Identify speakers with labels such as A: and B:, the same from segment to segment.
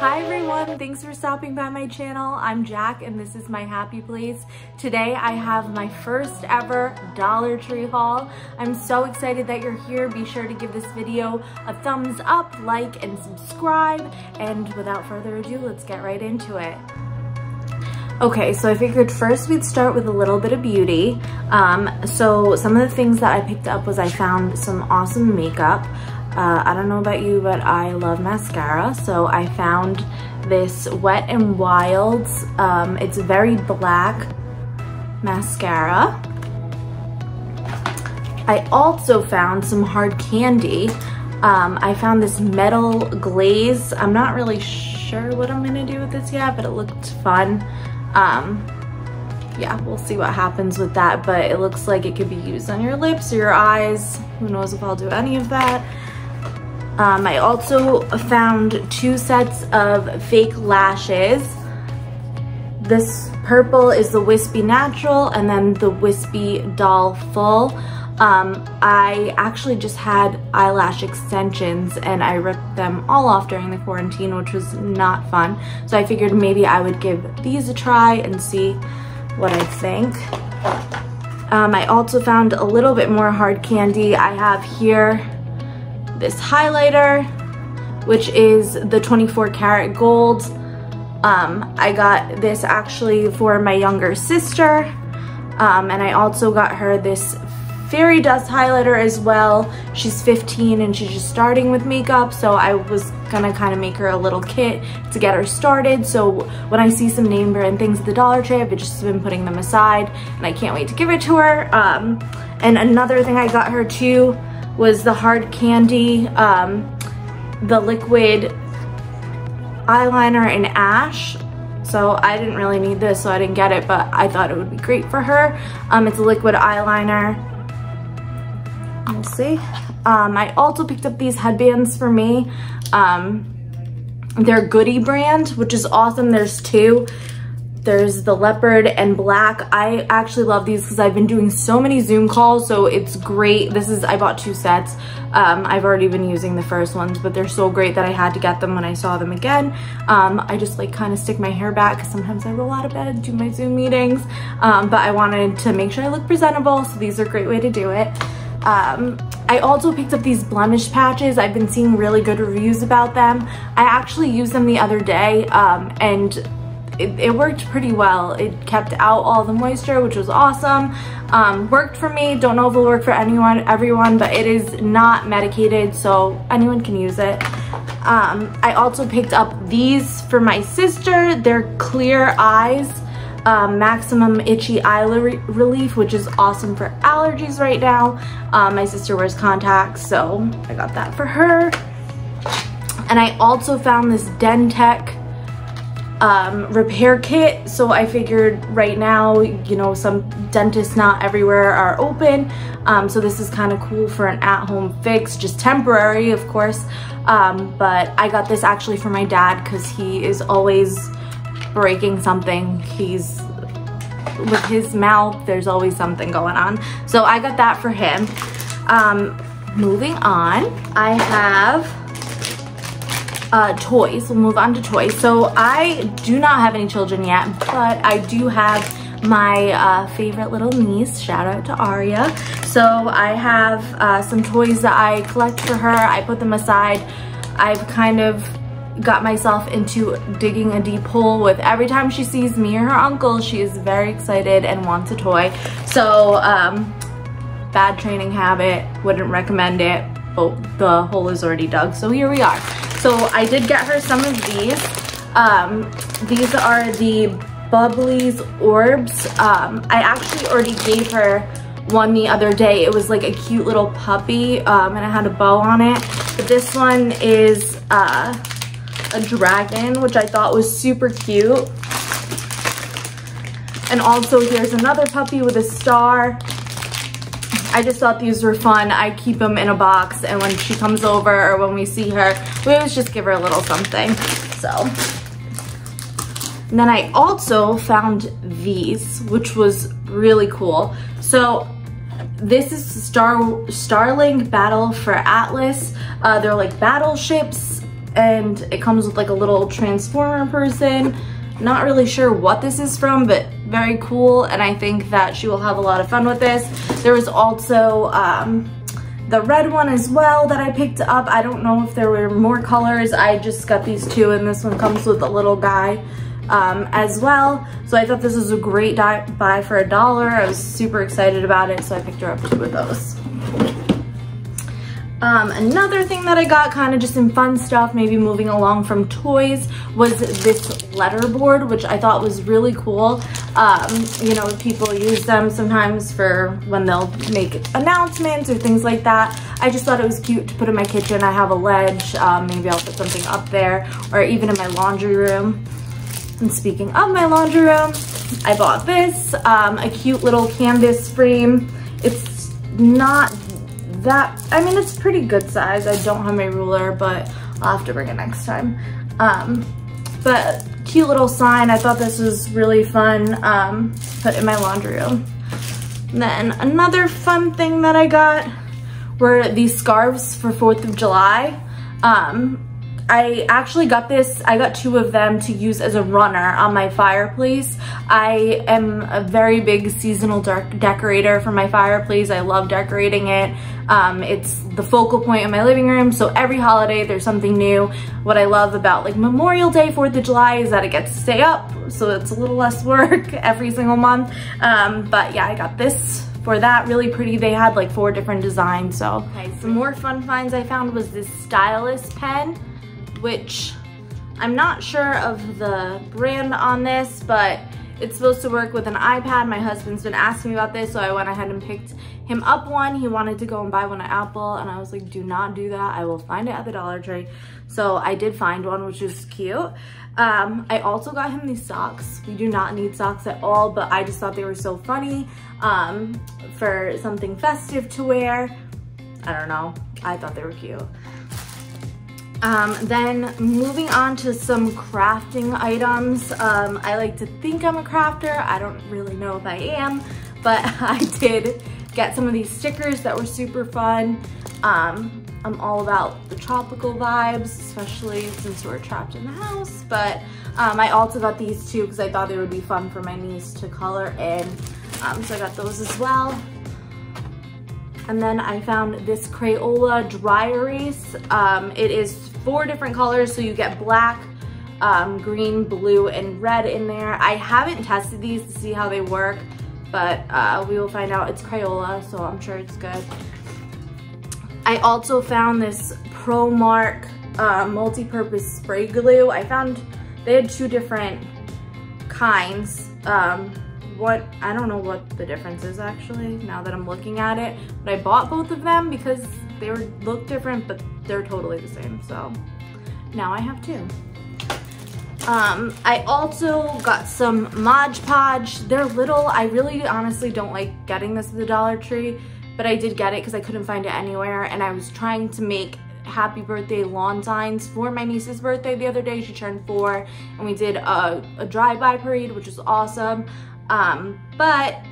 A: Hi everyone, thanks for stopping by my channel. I'm Jack and this is my happy place. Today I have my first ever Dollar Tree haul. I'm so excited that you're here. Be sure to give this video a thumbs up, like, and subscribe. And without further ado, let's get right into it. Okay, so I figured first we'd start with a little bit of beauty. So some of the things that I picked up was I found some awesome makeup. I don't know about you, but I love mascara. So I found this Wet n Wild, it's very black mascara. I also found some hard candy. I found this metal glaze. I'm not really sure what I'm gonna do with this yet, but it looked fun. Yeah, we'll see what happens with that, but it looks like it could be used on your lips or your eyes. Who knows if I'll do any of that. I also found 2 sets of fake lashes. This purple is the Wispy Natural and then the Wispy Doll Full. I actually just had eyelash extensions and I ripped them all off during the quarantine, which was not fun. So I figured maybe I would give these a try and see what I think. I also found a little bit more hard candy. I have here this highlighter, which is the 24 karat gold. I got this actually for my younger sister. And I also got her this fairy dust highlighter as well. She's 15 and she's just starting with makeup, so I was gonna kind of make her a little kit to get her started. So when I see some name brand things at the Dollar Tree, I've just been putting them aside and I can't wait to give it to her. And another thing I got her too was the hard candy, the liquid eyeliner in Ash. So I didn't really need this, so I didn't get it, but I thought it would be great for her. It's a liquid eyeliner. We'll see. I also picked up these headbands for me. They're Goody brand, which is awesome. There's 2. There's the leopard and black. I actually love these because I've been doing so many Zoom calls, so it's great. I bought 2 sets. I've already been using the first ones, but they're so great that I had to get them when I saw them again. I just like kind of stick my hair back because sometimes I roll out of bed, do my Zoom meetings, but I wanted to make sure I look presentable, so these are a great way to do it. I also picked up these blemish patches. I've been seeing really good reviews about them. I actually used them the other day, and it worked pretty well. It kept out all the moisture, which was awesome. Worked for me. Don't know if it'll work for everyone, but it is not medicated, so anyone can use it. I also picked up these for my sister. They're Clear Eyes Maximum Itchy Eye Relief, which is awesome for allergies right now. My sister wears contacts, so I got that for her. And I also found this Dentec repair kit. So I figured right now, you know, some dentists not everywhere are open. So this is kind of cool for an at-home fix, just temporary, of course. But I got this actually for my dad because he is always breaking something. With his mouth, there's always something going on. So I got that for him. Moving on, I have toys. We'll move on to toys. So I do not have any children yet, but I do have my favorite little niece. Shout out to Aria. So I have some toys that I collect for her. I put them aside. I've kind of got myself into digging a deep hole with every time she sees me or her uncle, she is very excited and wants a toy. So bad training habit, wouldn't recommend it. Oh, the hole is already dug, so here we are. So I did get her some of these. These are the Bubblies orbs. I actually already gave her one the other day. It was like a cute little puppy, and it had a bow on it. But this one is a dragon, which I thought was super cute. And also here's another puppy with a star. I just thought these were fun. I keep them in a box, and when she comes over or when we see her, we always just give her a little something. So, and then I also found these, which was really cool. So this is Starlink Battle for Atlas. They're like battleships. and it comes with like a little transformer person. Not really sure what this is from, but very cool, and I think that she will have a lot of fun with this. There was also the red one as well that I picked up. I don't know if there were more colors. I just got these two, and this one comes with a little guy as well. So I thought this was a great buy for $1. I was super excited about it, so I picked her up 2 of those. Another thing that I got, kind of just some fun stuff, maybe moving along from toys, was this letter board, which I thought was really cool. You know, people use them sometimes for when they'll make announcements or things like that. I just thought it was cute to put in my kitchen. I have a ledge, maybe I'll put something up there, or even in my laundry room. And speaking of my laundry room, I bought this, a cute little canvas frame. It's not that, I mean, it's pretty good size. I don't have my ruler, but I'll have to bring it next time. But cute little sign. I thought this was really fun to put in my laundry room. And then another fun thing that I got were these scarves for 4th of July. I actually got this, I got 2 of them to use as a runner on my fireplace. I am a very big seasonal decorator for my fireplace. I love decorating it. It's the focal point of my living room, so every holiday there's something new. What I love about like Memorial Day, 4th of July is that it gets to stay up, so it's a little less work every single month. But yeah, I got this for that, really pretty. They had like 4 different designs. So okay, some more fun finds I found was this stylus pen, which I'm not sure of the brand on this, but it's supposed to work with an iPad. My husband's been asking me about this, so I went ahead and picked him up one. He wanted to go and buy one at Apple, and I was like, do not do that. I will find it at the Dollar Tree. So I did find one, which is cute. I also got him these socks. We do not need socks at all, but I just thought they were so funny for something festive to wear. I don't know. I thought they were cute. Then moving on to some crafting items. I like to think I'm a crafter. I don't really know if I am, but I did get some of these stickers that were super fun. I'm all about the tropical vibes, especially since we're trapped in the house, but I also got these 2 because I thought they would be fun for my niece to color in. So I got those as well. And then I found this Crayola dry erase. It is 4 different colors, so you get black, green, blue, and red in there. I haven't tested these to see how they work, but we will find out. It's Crayola, so I'm sure it's good. I also found this ProMark multi-purpose spray glue. I found they had 2 different kinds. I don't know what the difference is actually, now that I'm looking at it, but I bought both of them because they look different, but they're totally the same, so now I have 2. I also got some Mod Podge. They're little. I really honestly don't like getting this at the Dollar Tree, but I did get it because I couldn't find it anywhere, and I was trying to make happy birthday lawn signs for my niece's birthday the other day. She turned 4, and we did a drive-by parade, which was awesome. But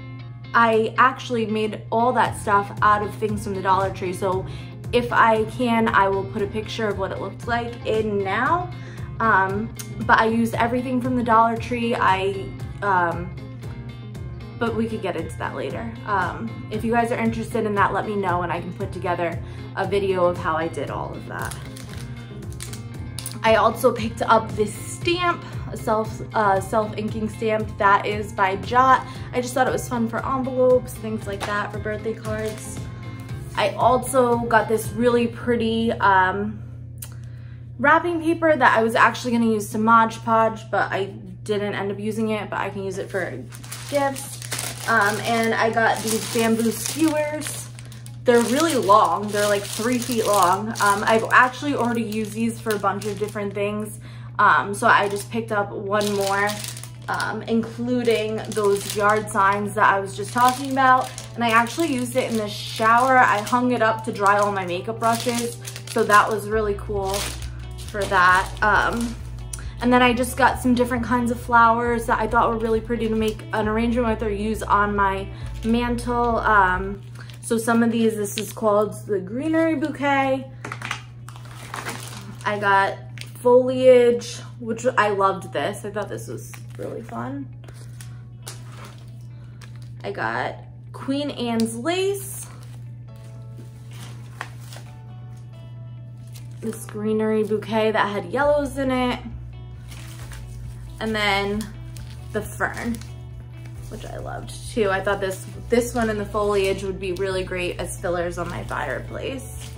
A: I actually made all that stuff out of things from the Dollar Tree, so if I can, I will put a picture of what it looked like in now. But I used everything from the Dollar Tree. But we could get into that later. If you guys are interested in that, let me know and I can put together a video of how I did all of that. I also picked up this stamp, a self-inking stamp that is by Jot. I just thought it was fun for envelopes, things like that, for birthday cards. I also got this really pretty wrapping paper that I was actually gonna use to Mod Podge, but I didn't end up using it, but I can use it for gifts. And I got these bamboo skewers. They're really long. They're like 3 feet long. I've actually already used these for a bunch of different things. So I just picked up one more, including those yard signs that I was just talking about. And I actually used it in the shower. I hung it up to dry all my makeup brushes. So that was really cool for that. And then I just got some different kinds of flowers that I thought were really pretty to make an arrangement with or use on my mantle. So some of these, this is called the greenery bouquet. I got foliage, which I loved this. I thought this was really fun. I got Queen Anne's lace. This greenery bouquet that had yellows in it. And then the fern, which I loved too. I thought this one in the foliage would be really great as fillers on my fireplace.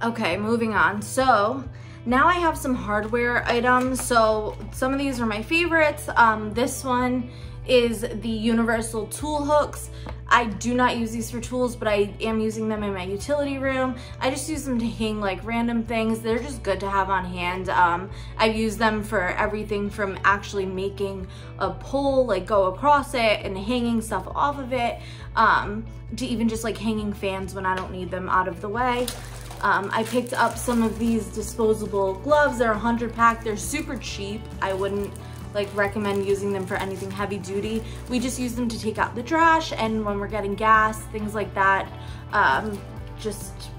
A: Okay, moving on. So now I have some hardware items. So some of these are my favorites. This one is the universal tool hooks. I do not use these for tools, but I am using them in my utility room. I just use them to hang like random things. They're just good to have on hand. I've used them for everything from actually making a pole, like go across it and hanging stuff off of it, to even just like hanging fans when I don't need them out of the way. I picked up some of these disposable gloves. They're 100 pack. They're super cheap. I wouldn't like recommend using them for anything heavy duty. We just use them to take out the trash and when we're getting gas, things like that.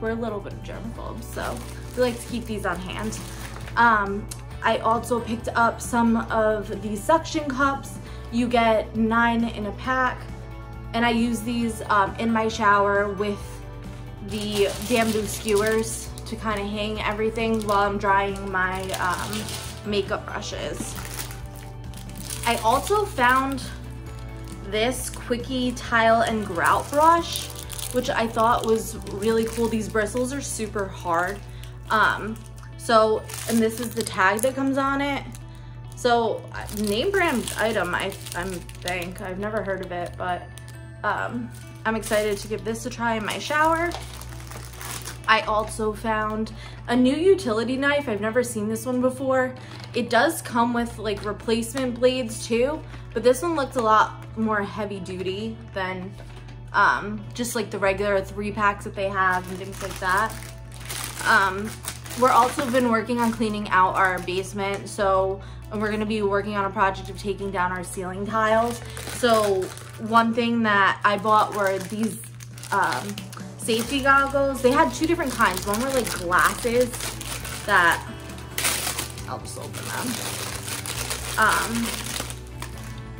A: We're a little bit of germaphobes, so we like to keep these on hand. I also picked up some of these suction cups. You get 9 in a pack, and I use these in my shower with the bamboo skewers to kind of hang everything while I'm drying my makeup brushes. I also found this Quickie Tile and Grout brush, which I thought was really cool. These bristles are super hard. And this is the tag that comes on it. So name brand item, I think. I've never heard of it, but I'm excited to give this a try in my shower. I also found a new utility knife. I've never seen this one before. It does come with like replacement blades too, but this one looked a lot more heavy duty than just like the regular 3-packs that they have and things like that. We're also been working on cleaning out our basement, so we're gonna be working on a project of taking down our ceiling tiles. So one thing that I bought were these safety goggles. They had 2 different kinds. One were like glasses that, I'll just open them.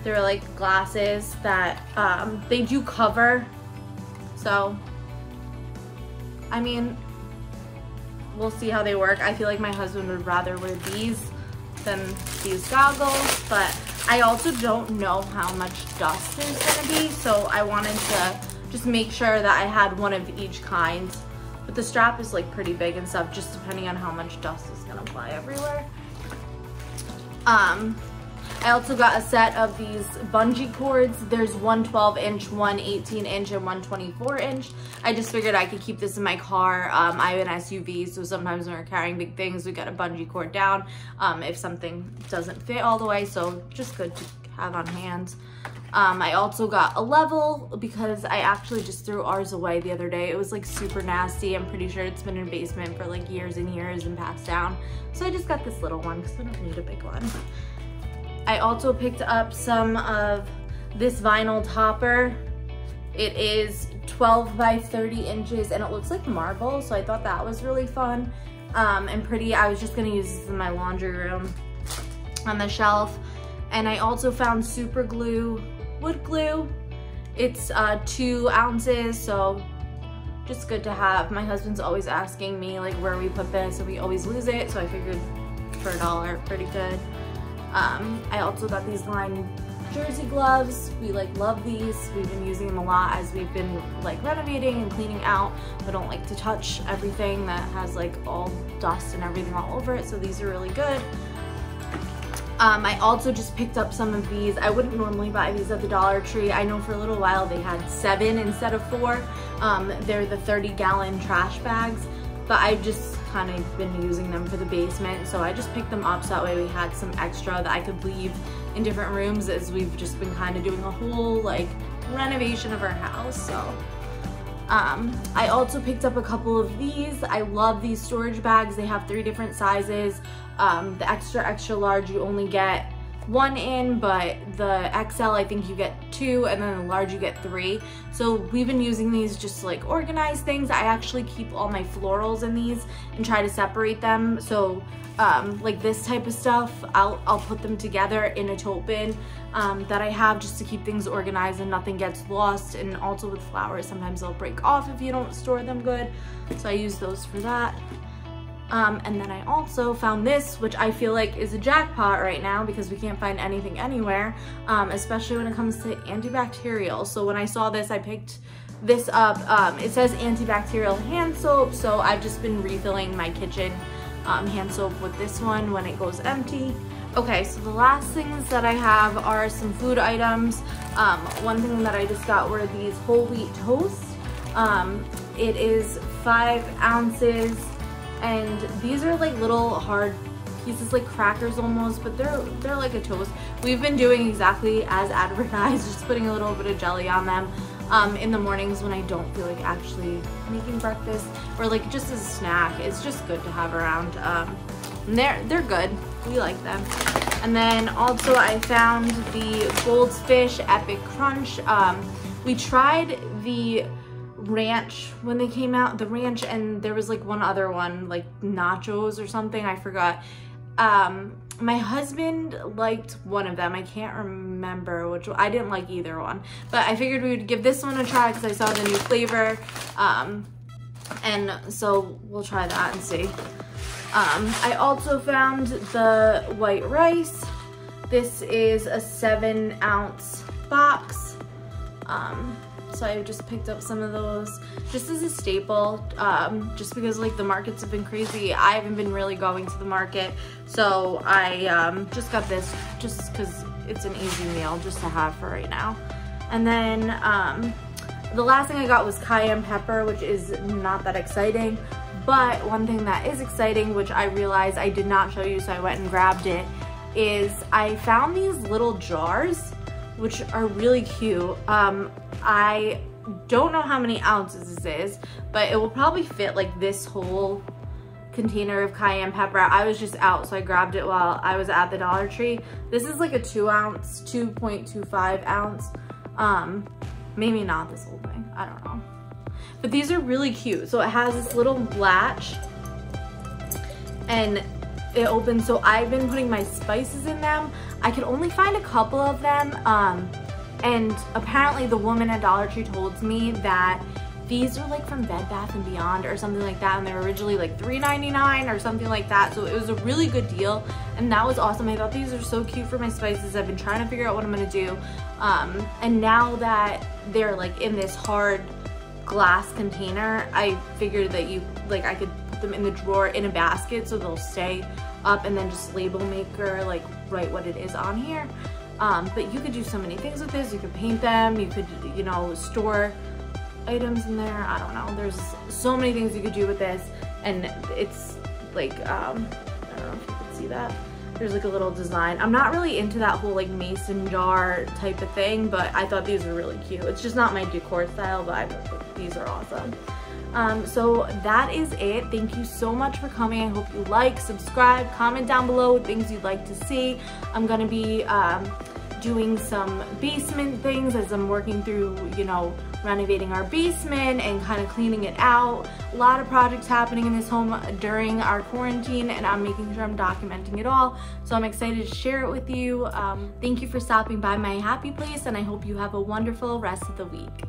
A: They were like glasses that they do cover. So, I mean, we'll see how they work. I feel like my husband would rather wear these than these goggles, but I also don't know how much dust there's gonna be, so I wanted to just make sure that I had one of each kind. But the strap is like pretty big and stuff, just depending on how much dust is gonna fly everywhere. I also got a set of these bungee cords. There's one 12-inch, one 18-inch, and one 24-inch. I just figured I could keep this in my car. I have an SUV, so sometimes when we're carrying big things, we got a bungee cord down if something doesn't fit all the way, so just good to have on hand. I also got a level because I actually just threw ours away the other day. It was like super nasty. I'm pretty sure it's been in a basement for like years and years and passed down. So I just got this little one because I don't need a big one. I also picked up some of this vinyl topper. It is 12 by 30 inches and it looks like marble, so I thought that was really fun and pretty. I was just gonna use this in my laundry room on the shelf. And I also found super glue, wood glue. It's 2 ounces, so just good to have. My husband's always asking me like where we put this and we always lose it, so I figured for $1, pretty good. I also got these lined jersey gloves. We like love these. We've been using them a lot as we've been like renovating and cleaning out. I don't like to touch everything that has like all dust and everything all over it, so these are really good. I also just picked up some of these. I wouldn't normally buy these at the Dollar Tree. I know for a little while they had 7 instead of 4. They're the 30-gallon trash bags, but I've just kind of been using them for the basement, so I just picked them up so that way we had some extra that I could leave in different rooms as we've just been kind of doing a whole like renovation of our house. So I also picked up a couple of these. I love these storage bags. They have 3 different sizes. The extra large you only get 1 in, but the XL I think you get 2, and then the large you get 3. So we've been using these just to like organize things. I actually keep all my florals in these and try to separate them, so like this type of stuff, I'll put them together in a tote bin that I have just to keep things organized and nothing gets lost. And also with flowers, sometimes they'll break off if you don't store them good. So I use those for that. And then I also found this, which I feel like is a jackpot right now because we can't find anything anywhere, especially when it comes to antibacterial. So when I saw this, I picked this up. It says antibacterial hand soap, so I've just been refilling my kitchen hand soap with this one when it goes empty. Okay, so the last things that I have are some food items. One thing that I just got were these whole wheat toast. It is 5 ounces, and these are like little hard pieces, like crackers almost, but they're like a toast. We've been doing exactly as advertised, just putting a little bit of jelly on them in the mornings when I don't feel like actually making breakfast, or like just as a snack. It's just good to have around. And they're good. We like them. And then also I found the Goldfish Epic Crunch. We tried the ranch when they came out, the ranch, and there was like one other one, like nachos or something, I forgot. My husband liked one of them. I can't remember which one. I didn't like either one, but I figured we would give this one a try because I saw the new flavor. And so we'll try that and see. I also found the white rice. This is a 7-ounce box. So I just picked up some of those just as a staple, just because like the markets have been crazy. I haven't been really going to the market, so I just got this just because it's an easy meal just to have for right now. And then the last thing I got was cayenne pepper, which is not that exciting, but one thing that is exciting, which I realized I did not show you, so I went and grabbed it, is I found these little jars which are really cute. I don't know how many ounces this is, but it will probably fit like this whole container of cayenne pepper. I was just out, so I grabbed it while I was at the Dollar Tree. This is like a 2-ounce, 2.25 ounce. Maybe not this whole thing, I don't know. But these are really cute. So it has this little latch and it opens, so I've been putting my spices in them. I could only find a couple of them, and apparently the woman at Dollar Tree told me that these are like from Bed Bath & Beyond or something like that, and they were originally like $3.99 or something like that, so it was a really good deal, and that was awesome. I thought these are so cute for my spices. I've been trying to figure out what I'm gonna do, and now that they're like in this hard glass container, I figured that I could put them in the drawer in a basket so they'll stay up, and then just label maker, like write what it is on here. But you could do so many things with this. You could paint them, you could, you know, store items in there. I don't know, there's so many things you could do with this, and it's like I don't know if you can see that. There's like a little design. I'm not really into that whole like mason jar type of thing, but I thought these were really cute. It's just not my decor style, but I thought these are awesome. So that is it. Thank you so much for coming. I hope you like, subscribe, comment down below things you'd like to see. I'm gonna be doing some basement things as I'm working through, you know, renovating our basement and kind of cleaning it out. A lot of projects happening in this home during our quarantine, and I'm making sure I'm documenting it all. So I'm excited to share it with you. Thank you for stopping by my happy place, and I hope you have a wonderful rest of the week.